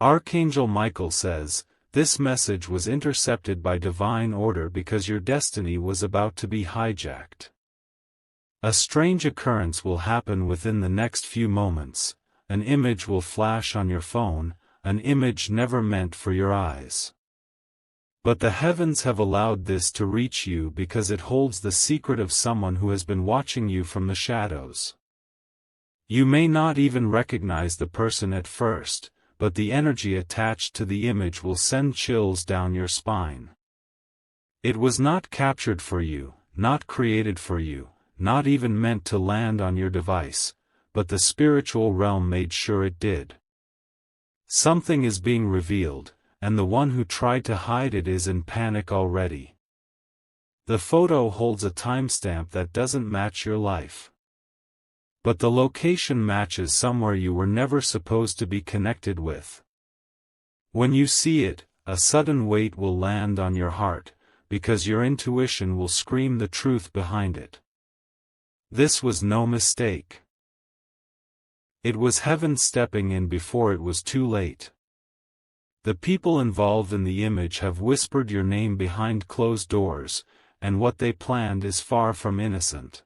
Archangel Michael says, this message was intercepted by divine order because your destiny was about to be hijacked. A strange occurrence will happen within the next few moments. An image will flash on your phone, an image never meant for your eyes. But the heavens have allowed this to reach you because it holds the secret of someone who has been watching you from the shadows. You may not even recognize the person at first, but the energy attached to the image will send chills down your spine. It was not captured for you, not created for you, not even meant to land on your device, but the spiritual realm made sure it did. Something is being revealed, and the one who tried to hide it is in panic already. The photo holds a timestamp that doesn't match your life. But the location matches somewhere you were never supposed to be connected with. When you see it, a sudden weight will land on your heart, because your intuition will scream the truth behind it. This was no mistake. It was heaven stepping in before it was too late. The people involved in the image have whispered your name behind closed doors, and what they planned is far from innocent.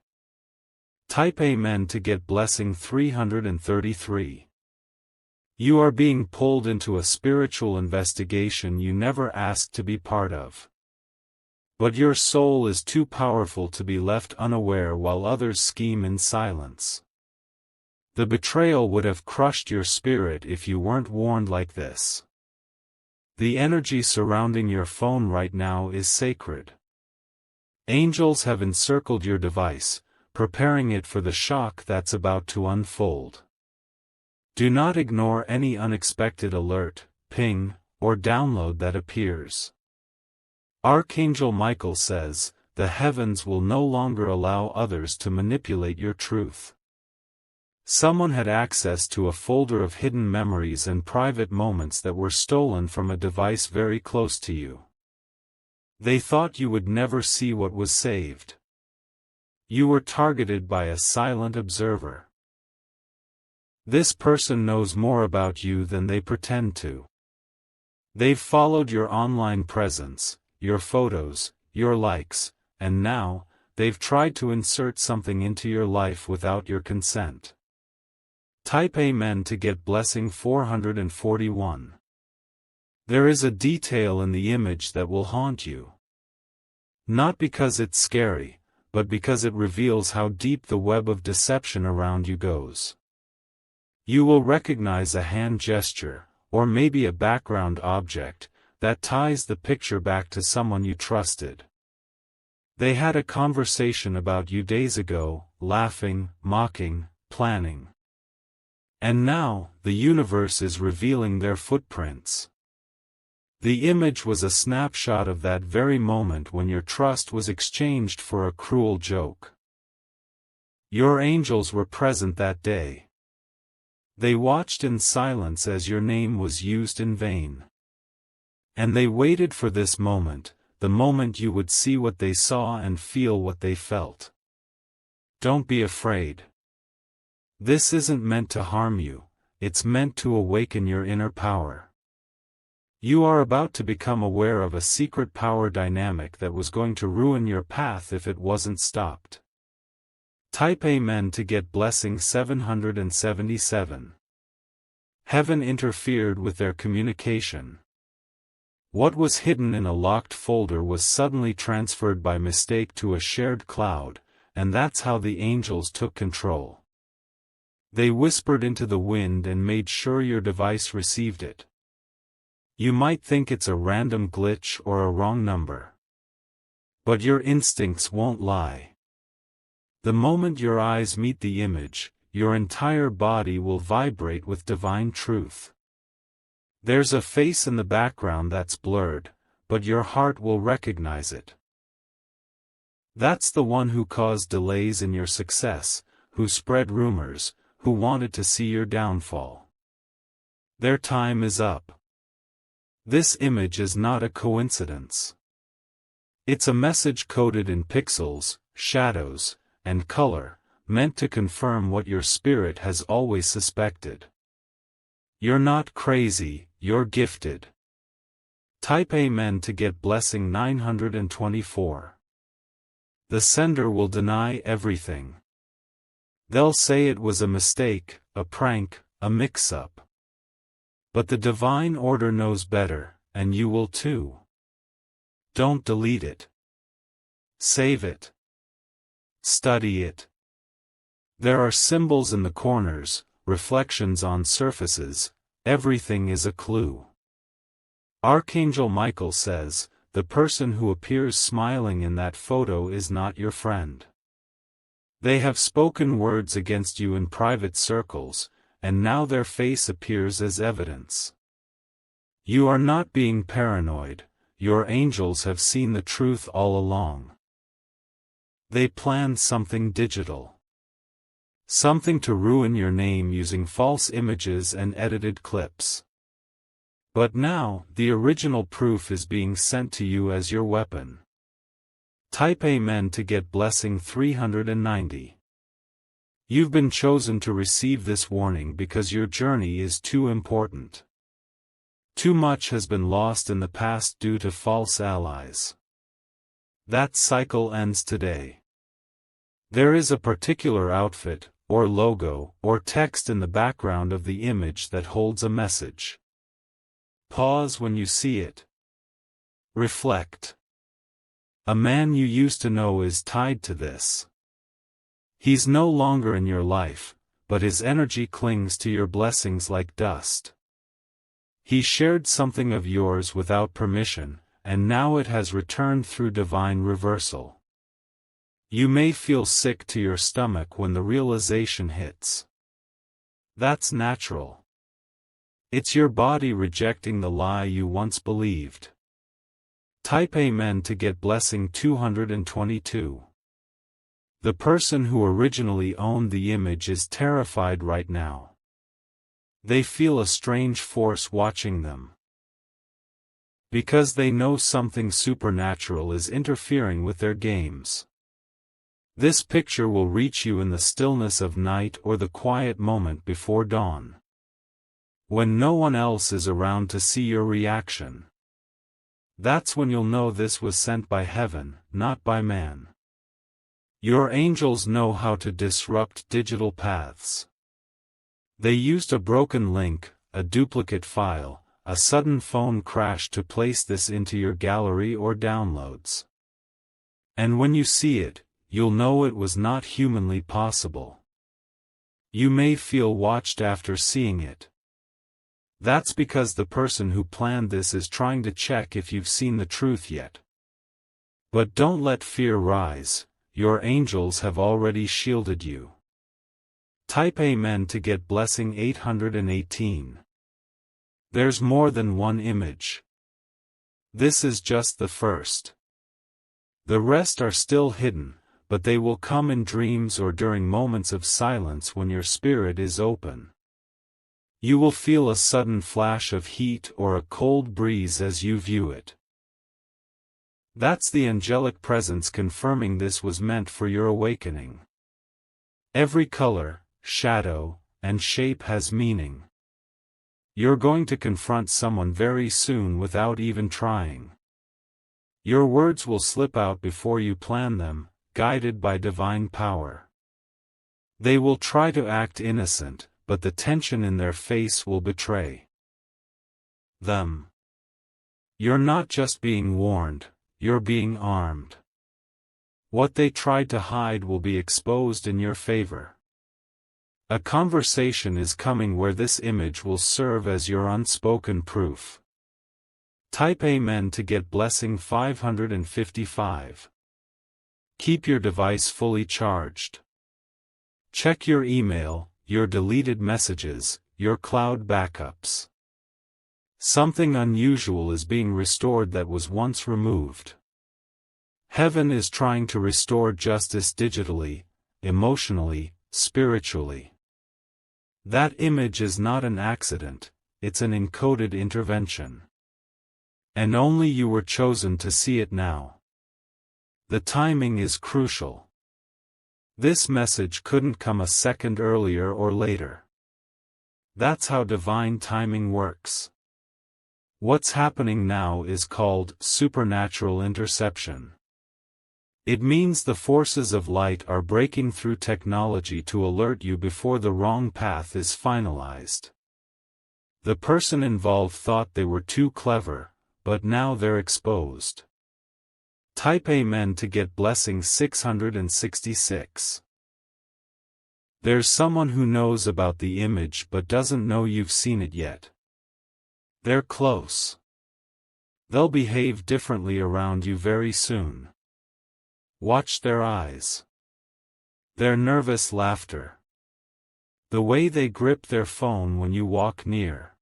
Type Amen to get blessing 333. You are being pulled into a spiritual investigation you never asked to be part of. But your soul is too powerful to be left unaware while others scheme in silence. The betrayal would have crushed your spirit if you weren't warned like this. The energy surrounding your phone right now is sacred. Angels have encircled your device, preparing it for the shock that's about to unfold. Do not ignore any unexpected alert, ping, or download that appears. Archangel Michael says, the heavens will no longer allow others to manipulate your truth. Someone had access to a folder of hidden memories and private moments that were stolen from a device very close to you. They thought you would never see what was saved. You were targeted by a silent observer. This person knows more about you than they pretend to. They've followed your online presence, your photos, your likes, and now, they've tried to insert something into your life without your consent. Type Amen to get blessing 441. There is a detail in the image that will haunt you. Not because it's scary, but because it reveals how deep the web of deception around you goes. You will recognize a hand gesture, or maybe a background object, that ties the picture back to someone you trusted. They had a conversation about you days ago, laughing, mocking, planning. And now, the universe is revealing their footprints. The image was a snapshot of that very moment when your trust was exchanged for a cruel joke. Your angels were present that day. They watched in silence as your name was used in vain. And they waited for this moment, the moment you would see what they saw and feel what they felt. Don't be afraid. This isn't meant to harm you, it's meant to awaken your inner power. You are about to become aware of a secret power dynamic that was going to ruin your path if it wasn't stopped. Type Amen to get blessing 777. Heaven interfered with their communication. What was hidden in a locked folder was suddenly transferred by mistake to a shared cloud, and that's how the angels took control. They whispered into the wind and made sure your device received it. You might think it's a random glitch or a wrong number. But your instincts won't lie. The moment your eyes meet the image, your entire body will vibrate with divine truth. There's a face in the background that's blurred, but your heart will recognize it. That's the one who caused delays in your success, who spread rumors, who wanted to see your downfall. Their time is up. This image is not a coincidence. It's a message coded in pixels, shadows, and color, meant to confirm what your spirit has always suspected. You're not crazy, you're gifted. Type Amen to get blessing 924. The sender will deny everything. They'll say it was a mistake, a prank, a mix-up. But the divine order knows better, and you will too. Don't delete it. Save it. Study it. There are symbols in the corners, reflections on surfaces, everything is a clue. Archangel Michael says, the person who appears smiling in that photo is not your friend. They have spoken words against you in private circles, and now their face appears as evidence. You are not being paranoid, your angels have seen the truth all along. They planned something digital. Something to ruin your name using false images and edited clips. But now, the original proof is being sent to you as your weapon. Type Amen to get blessing 390. You've been chosen to receive this warning because your journey is too important. Too much has been lost in the past due to false allies. That cycle ends today. There is a particular outfit, or logo, or text in the background of the image that holds a message. Pause when you see it. Reflect. A man you used to know is tied to this. He's no longer in your life, but his energy clings to your blessings like dust. He shared something of yours without permission, and now it has returned through divine reversal. You may feel sick to your stomach when the realization hits. That's natural. It's your body rejecting the lie you once believed. Type Amen to get blessing 222. The person who originally owned the image is terrified right now. They feel a strange force watching them. Because they know something supernatural is interfering with their games. This picture will reach you in the stillness of night or the quiet moment before dawn. When no one else is around to see your reaction. That's when you'll know this was sent by heaven, not by man. Your angels know how to disrupt digital paths. They used a broken link, a duplicate file, a sudden phone crash to place this into your gallery or downloads. And when you see it, you'll know it was not humanly possible. You may feel watched after seeing it. That's because the person who planned this is trying to check if you've seen the truth yet. But don't let fear rise, your angels have already shielded you. Type Amen to get blessing 818. There's more than one image. This is just the first. The rest are still hidden, but they will come in dreams or during moments of silence when your spirit is open. You will feel a sudden flash of heat or a cold breeze as you view it. That's the angelic presence confirming this was meant for your awakening. Every color, shadow, and shape has meaning. You're going to confront someone very soon without even trying. Your words will slip out before you plan them, guided by divine power. They will try to act innocent, but the tension in their face will betray them. You're not just being warned, you're being armed. What they tried to hide will be exposed in your favor. A conversation is coming where this image will serve as your unspoken proof. Type Amen to get blessing 555. Keep your device fully charged. Check your email, your deleted messages, your cloud backups. Something unusual is being restored that was once removed. Heaven is trying to restore justice digitally, emotionally, spiritually. That image is not an accident, it's an encoded intervention. And only you were chosen to see it now. The timing is crucial. This message couldn't come a second earlier or later. That's how divine timing works. What's happening now is called supernatural interception. It means the forces of light are breaking through technology to alert you before the wrong path is finalized. The person involved thought they were too clever, but now they're exposed. Type Amen to get blessing 666. There's someone who knows about the image but doesn't know you've seen it yet. They're close. They'll behave differently around you very soon. Watch their eyes. Their nervous laughter. The way they grip their phone when you walk near.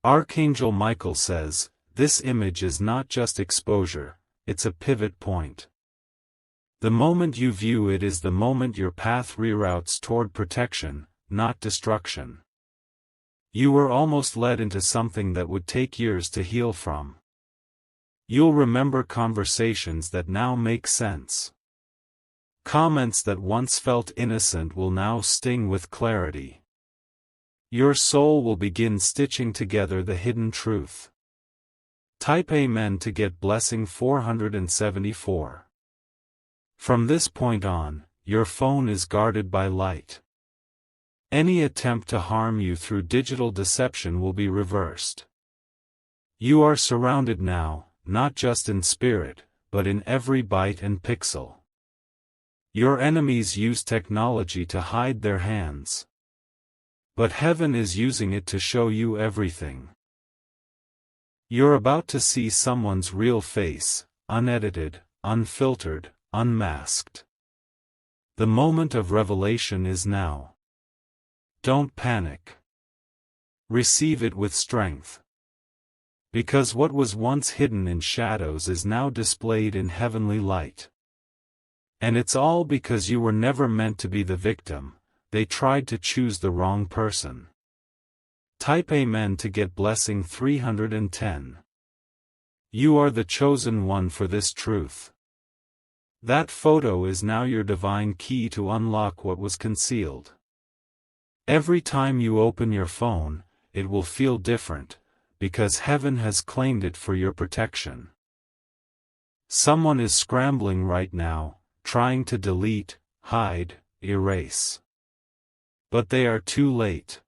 Archangel Michael says, this image is not just exposure, it's a pivot point. The moment you view it is the moment your path reroutes toward protection, not destruction. You were almost led into something that would take years to heal from. You'll remember conversations that now make sense. Comments that once felt innocent will now sting with clarity. Your soul will begin stitching together the hidden truth. Type Amen to get blessing 474. From this point on, your phone is guarded by light. Any attempt to harm you through digital deception will be reversed. You are surrounded now, not just in spirit, but in every byte and pixel. Your enemies use technology to hide their hands. But heaven is using it to show you everything. You're about to see someone's real face, unedited, unfiltered, unmasked. The moment of revelation is now. Don't panic. Receive it with strength. Because what was once hidden in shadows is now displayed in heavenly light. And it's all because you were never meant to be the victim, they tried to choose the wrong person. Type Amen to get blessing 310. You are the chosen one for this truth. That photo is now your divine key to unlock what was concealed. Every time you open your phone, it will feel different, because heaven has claimed it for your protection. Someone is scrambling right now, trying to delete, hide, erase. But they are too late.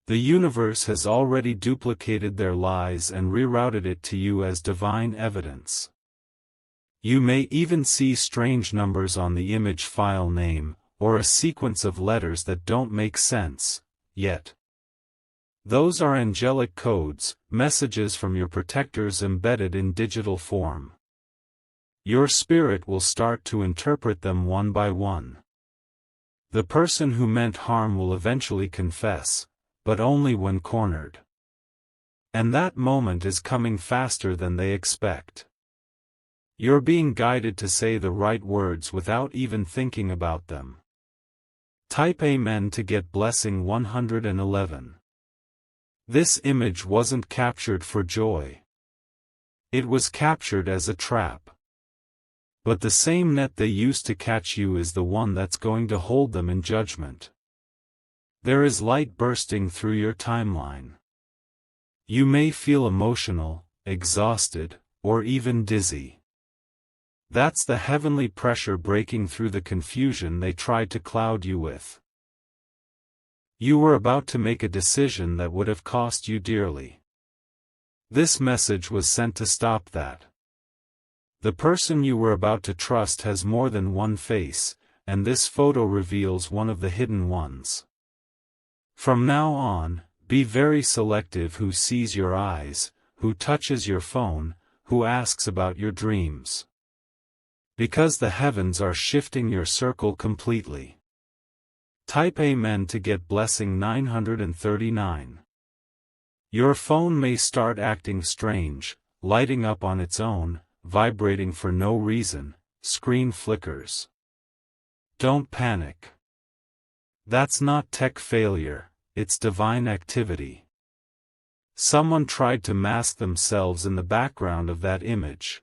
The universe has already duplicated their lies and rerouted it to you as divine evidence. You may even see strange numbers on the image file name, or a sequence of letters that don't make sense, yet. Those are angelic codes, messages from your protectors embedded in digital form. Your spirit will start to interpret them one by one. The person who meant harm will eventually confess, but only when cornered. And that moment is coming faster than they expect. You're being guided to say the right words without even thinking about them. Type Amen to get blessing 111. This image wasn't captured for joy. It was captured as a trap. But the same net they used to catch you is the one that's going to hold them in judgment. There is light bursting through your timeline. You may feel emotional, exhausted, or even dizzy. That's the heavenly pressure breaking through the confusion they tried to cloud you with. You were about to make a decision that would have cost you dearly. This message was sent to stop that. The person you were about to trust has more than one face, and this photo reveals one of the hidden ones. From now on, be very selective who sees your eyes, who touches your phone, who asks about your dreams. Because the heavens are shifting your circle completely. Type Amen to get blessing 939. Your phone may start acting strange, lighting up on its own, vibrating for no reason, screen flickers. Don't panic. That's not tech failure, it's divine activity. Someone tried to mask themselves in the background of that image.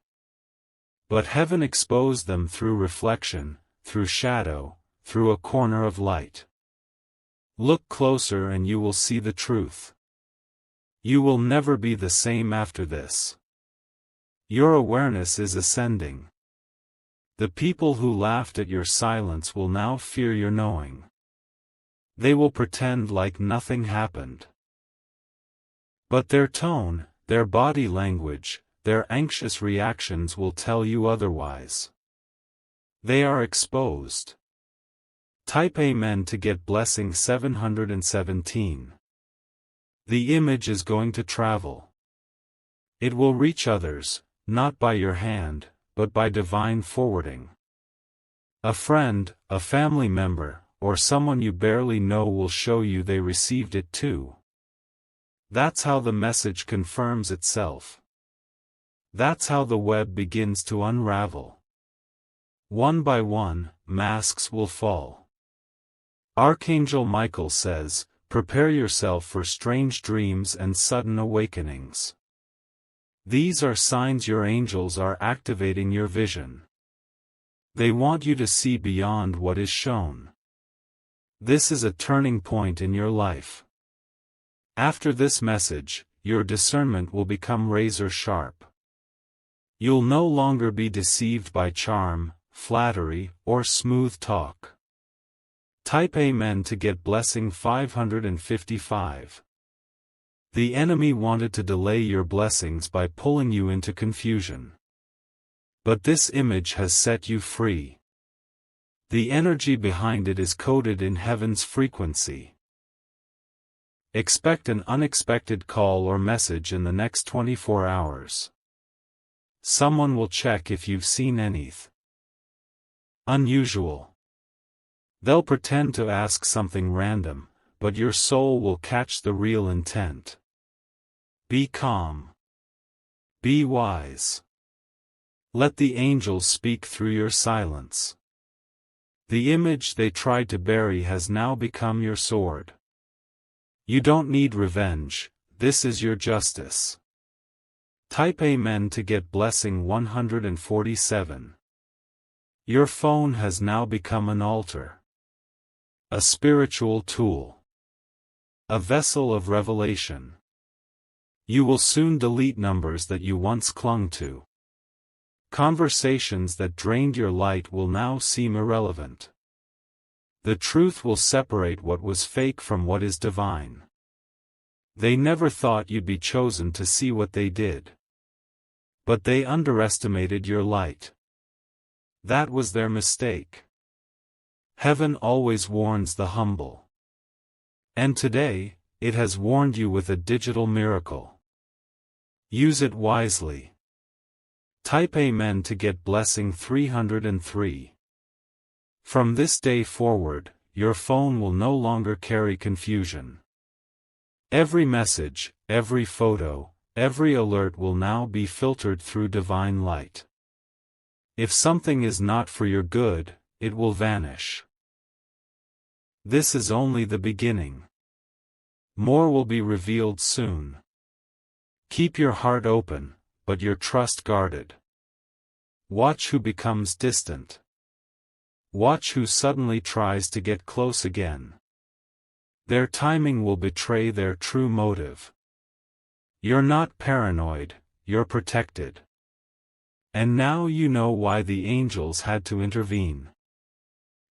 But heaven exposed them through reflection, through shadow, through a corner of light. Look closer and you will see the truth. You will never be the same after this. Your awareness is ascending. The people who laughed at your silence will now fear your knowing. They will pretend like nothing happened. But their tone, their body language, their anxious reactions will tell you otherwise. They are exposed. Type Amen to get blessing 717. The image is going to travel. It will reach others, not by your hand, but by divine forwarding. A friend, a family member, or someone you barely know will show you they received it too. That's how the message confirms itself. That's how the web begins to unravel. One by one, masks will fall. Archangel Michael says, prepare yourself for strange dreams and sudden awakenings. These are signs your angels are activating your vision. They want you to see beyond what is shown. This is a turning point in your life. After this message, your discernment will become razor sharp. You'll no longer be deceived by charm, flattery, or smooth talk. Type Amen to get blessing 555. The enemy wanted to delay your blessings by pulling you into confusion. But this image has set you free. The energy behind it is coded in heaven's frequency. Expect an unexpected call or message in the next 24 hours. Someone will check if you've seen anything unusual. They'll pretend to ask something random, but your soul will catch the real intent. Be calm. Be wise. Let the angels speak through your silence. The image they tried to bury has now become your sword. You don't need revenge, this is your justice. Type Amen to get blessing 147. Your phone has now become an altar. A spiritual tool. A vessel of revelation. You will soon delete numbers that you once clung to. Conversations that drained your light will now seem irrelevant. The truth will separate what was fake from what is divine. They never thought you'd be chosen to see what they did. But they underestimated your light. That was their mistake. Heaven always warns the humble. And today, it has warned you with a digital miracle. Use it wisely. Type Amen to get blessing 303. From this day forward, your phone will no longer carry confusion. Every message, every photo, every alert will now be filtered through divine light. If something is not for your good, it will vanish. This is only the beginning. More will be revealed soon. Keep your heart open, but your trust guarded. Watch who becomes distant. Watch who suddenly tries to get close again. Their timing will betray their true motive. You're not paranoid, you're protected. And now you know why the angels had to intervene.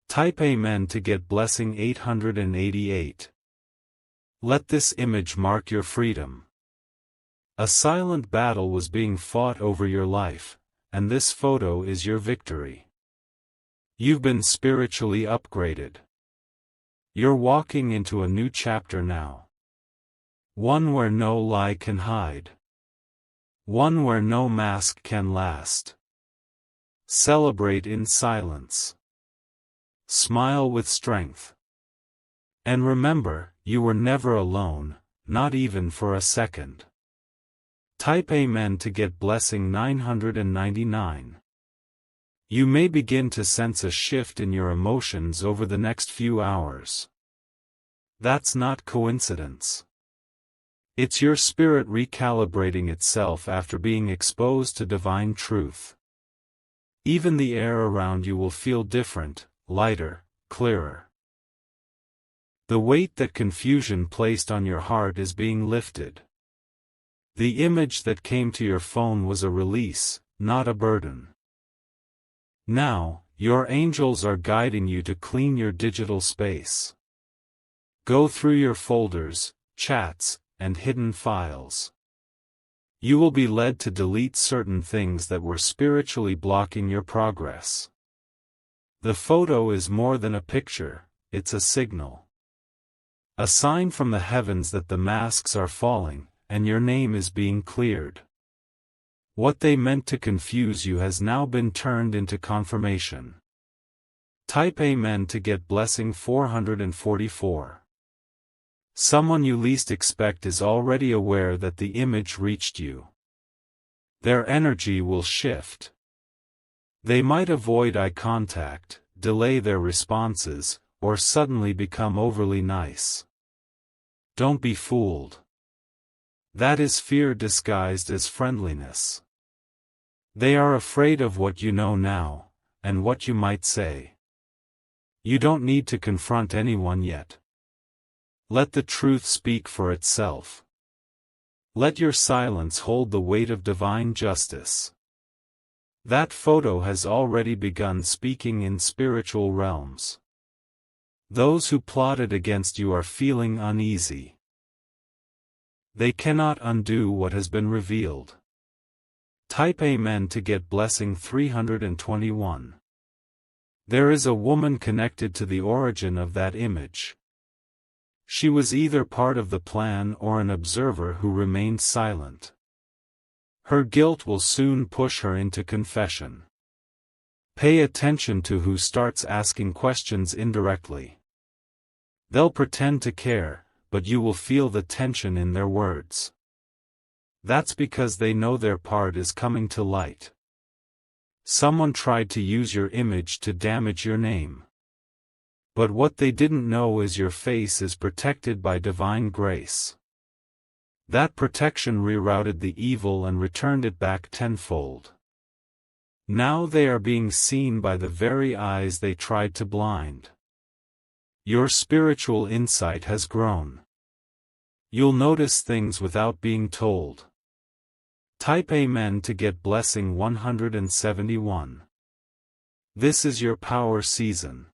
Type Amen to get blessing 888. Let this image mark your freedom. A silent battle was being fought over your life, and this photo is your victory. You've been spiritually upgraded. You're walking into a new chapter now. One where no lie can hide. One where no mask can last. Celebrate in silence. Smile with strength. And remember, you were never alone, not even for a second. Type Amen to get blessing 999. You may begin to sense a shift in your emotions over the next few hours. That's not coincidence. It's your spirit recalibrating itself after being exposed to divine truth. Even the air around you will feel different, lighter, clearer. The weight that confusion placed on your heart is being lifted. The image that came to your phone was a release, not a burden. Now, your angels are guiding you to clean your digital space. Go through your folders, chats, and hidden files. You will be led to delete certain things that were spiritually blocking your progress. The photo is more than a picture, it's a signal. A sign from the heavens that the masks are falling, and your name is being cleared. What they meant to confuse you has now been turned into confirmation. Type Amen to get blessing 444. Someone you least expect is already aware that the image reached you. Their energy will shift. They might avoid eye contact, delay their responses, or suddenly become overly nice. Don't be fooled. That is fear disguised as friendliness. They are afraid of what you know now, and what you might say. You don't need to confront anyone yet. Let the truth speak for itself. Let your silence hold the weight of divine justice. That photo has already begun speaking in spiritual realms. Those who plotted against you are feeling uneasy. They cannot undo what has been revealed. Type Amen to get blessing 321. There is a woman connected to the origin of that image. She was either part of the plan or an observer who remained silent. Her guilt will soon push her into confession. Pay attention to who starts asking questions indirectly. They'll pretend to care, but you will feel the tension in their words. That's because they know their part is coming to light. Someone tried to use your image to damage your name. But what they didn't know is your face is protected by divine grace. That protection rerouted the evil and returned it back tenfold. Now they are being seen by the very eyes they tried to blind. Your spiritual insight has grown. You'll notice things without being told. Type Amen to get blessing 171. This is your power season.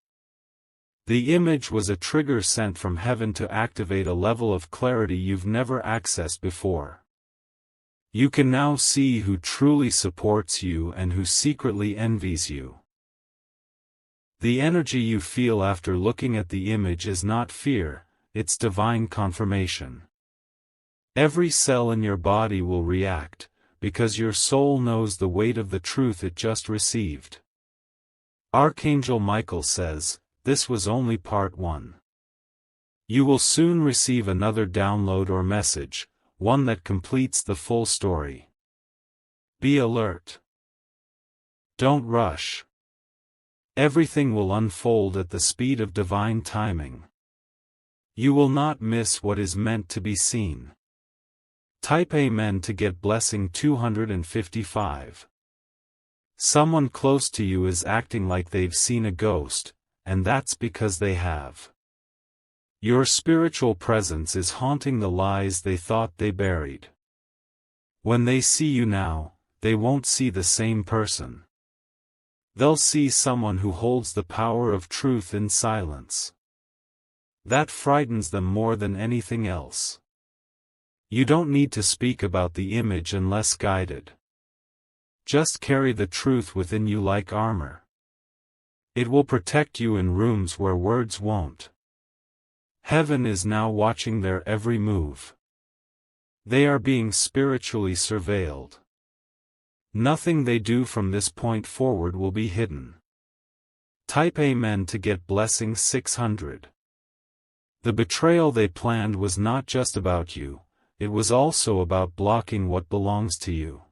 The image was a trigger sent from heaven to activate a level of clarity you've never accessed before. You can now see who truly supports you and who secretly envies you. The energy you feel after looking at the image is not fear, it's divine confirmation. Every cell in your body will react, because your soul knows the weight of the truth it just received. Archangel Michael says, this was only part 1. You will soon receive another download or message, one that completes the full story. Be alert. Don't rush. Everything will unfold at the speed of divine timing. You will not miss what is meant to be seen. Type Amen to get blessing 255. Someone close to you is acting like they've seen a ghost, and that's because they have. Your spiritual presence is haunting the lies they thought they buried. When they see you now, they won't see the same person. They'll see someone who holds the power of truth in silence. That frightens them more than anything else. You don't need to speak about the image unless guided. Just carry the truth within you like armor. It will protect you in rooms where words won't. Heaven is now watching their every move. They are being spiritually surveilled. Nothing they do from this point forward will be hidden. Type Amen to get blessing 600. The betrayal they planned was not just about you, it was also about blocking what belongs to you.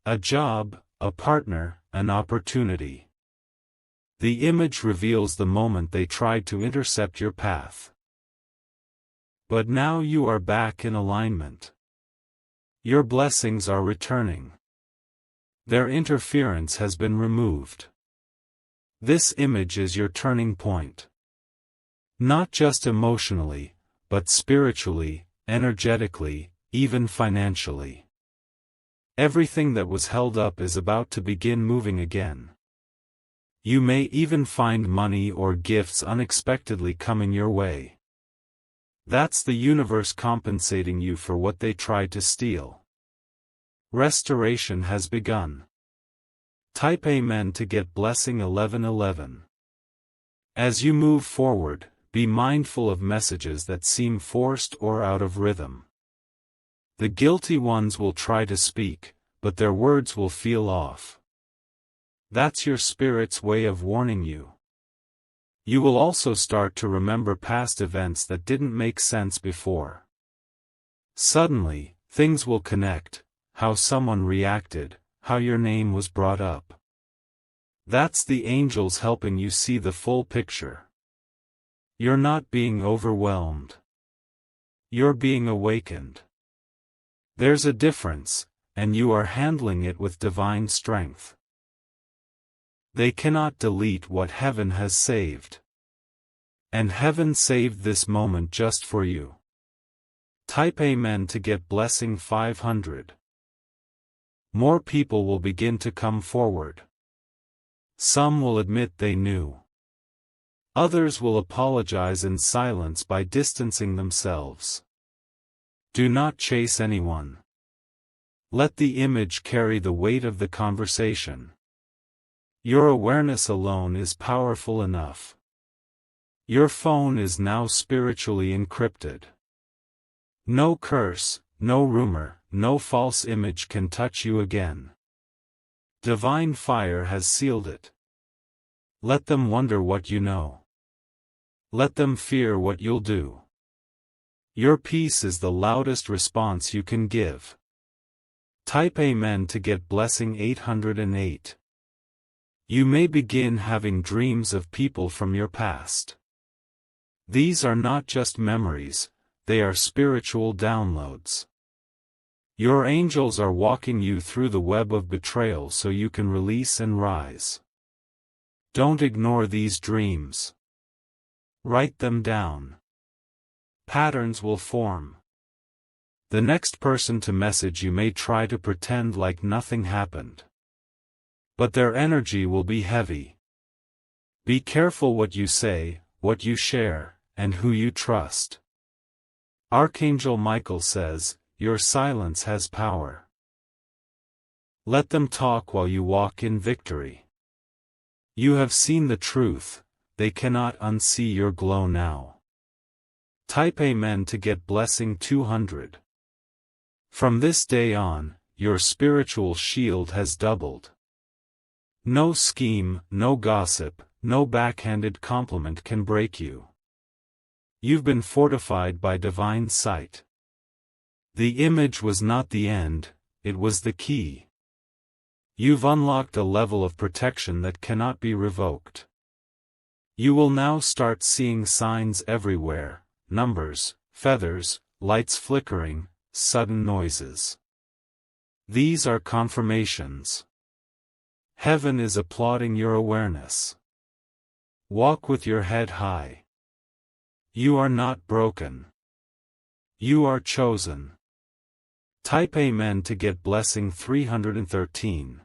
A job, a partner, an opportunity. The image reveals the moment they tried to intercept your path. But now you are back in alignment. Your blessings are returning. Their interference has been removed. This image is your turning point. Not just emotionally, but spiritually, energetically, even financially. Everything that was held up is about to begin moving again. You may even find money or gifts unexpectedly coming your way. That's the universe compensating you for what they tried to steal. Restoration has begun. Type Amen to get blessing 1111. As you move forward, be mindful of messages that seem forced or out of rhythm. The guilty ones will try to speak, but their words will feel off. That's your spirit's way of warning you. You will also start to remember past events that didn't make sense before. Suddenly, things will connect, how someone reacted, how your name was brought up. That's the angels helping you see the full picture. You're not being overwhelmed. You're being awakened. There's a difference, and you are handling it with divine strength. They cannot delete what heaven has saved. And heaven saved this moment just for you. Type Amen to get blessing 500. More people will begin to come forward. Some will admit they knew. Others will apologize in silence by distancing themselves. Do not chase anyone. Let the image carry the weight of the conversation. Your awareness alone is powerful enough. Your phone is now spiritually encrypted. No curse, no rumor, no false image can touch you again. Divine fire has sealed it. Let them wonder what you know. Let them fear what you'll do. Your peace is the loudest response you can give. Type Amen to get blessing 808. You may begin having dreams of people from your past. These are not just memories, they are spiritual downloads. Your angels are walking you through the web of betrayal so you can release and rise. Don't ignore these dreams. Write them down. Patterns will form. The next person to message you may try to pretend like nothing happened. But their energy will be heavy. Be careful what you say, what you share, and who you trust. Archangel Michael says, your silence has power. Let them talk while you walk in victory. You have seen the truth, they cannot unsee your glow now. Type Amen to get blessing 200. From this day on, your spiritual shield has doubled. No scheme, no gossip, no backhanded compliment can break you. You've been fortified by divine sight. The image was not the end, it was the key. You've unlocked a level of protection that cannot be revoked. You will now start seeing signs everywhere, numbers, feathers, lights flickering, sudden noises. These are confirmations. Heaven is applauding your awareness. Walk with your head high. You are not broken. You are chosen. Type Amen to get blessing 313.